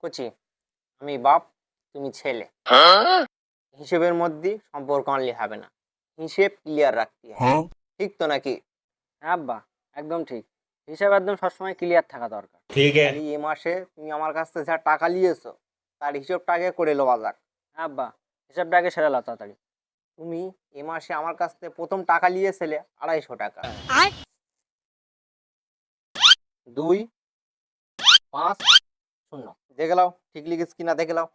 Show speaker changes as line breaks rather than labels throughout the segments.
কচি, আমি বাপ, তুমি ছেলে, হিসেবের মধ্যে সম্পর্ক আনলে হবে না, হিসেব ক্লিয়ার রাখতে হবে। ঠিক তো নাকি?
হ্যাঁ আব্বা, একদম ঠিক। হিসাব একদম সবসময় ক্লিয়ার থাকা দরকার।
তাহলে এ মাসে তুমি আমার কাছ থেকে যা টাকা নিয়েছো তার হিসেবটা আগে করে লওয়া যাক।
হ্যাঁ আব্বা, হিসাবটা আগে সেরে লাও তাড়াতাড়ি।
তুমি এ মাসে আমার কাছ থেকে প্রথম টাকা নিয়েছিলে 250 টাকা। 2 5 0 দেখে লাও, ঠিক লিখেছ কিনা দেখে লাও।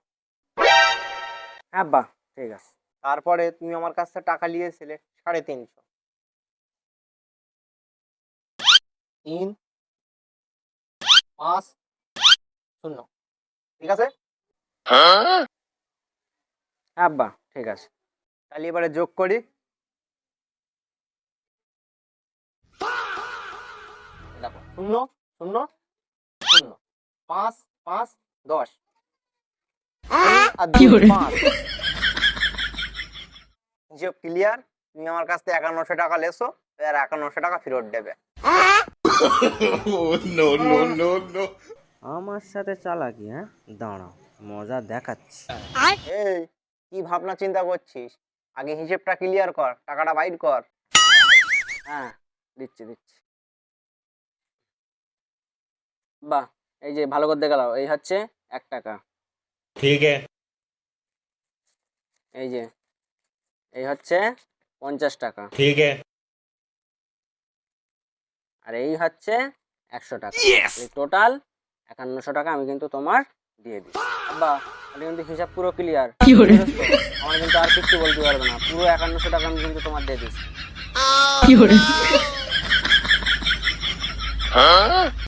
হ্যাঁ আব্বা, ঠিক আছে।
তারপরে তুমি আমার কাছ থেকে টাকা নিয়েছিলে 350। 3 5 0 ঠিক আছে?
হ্যাঁ আব্বা, ঠিক আছে।
তাহলে এবারে যোগ করি। দেখো 0 0 0 5 5 10 আর 2 5। হিসেব ক্লিয়ার। তুমি আমার কাছ থেকে 5100 টাকা লেছো, আর 5100 টাকা ফেরত দেবে।
আমার সাথে চালাকি? হ্যাঁ, দাঁড়াও, মজা দেখাচ্ছি।
এই কি ভাবনা চিন্তা করছিস? আগে হিসেবটা ক্লিয়ার কর, টাকাটা বাইর কর।
হ্যাঁ, দিচ্ছি দিচ্ছি। বাহ, এই যে ভালো করে দেখে নাও, এই হচ্ছে 1 টাকা। এই যে এই হচ্ছে 50 টাকা। আর এই হচ্ছে 100 টাকা। এই টোটাল 5100 টাকা আমি কিন্তু তোমার দিয়ে দিই। আব্বা, এটা কিন্তু হিসাব পুরো ক্লিয়ার। আমার কিন্তু আর কিছু বলতে পারবে না, পুরো 5100 টাকা আমি কিন্তু তোমার দিয়ে দিচ্ছি।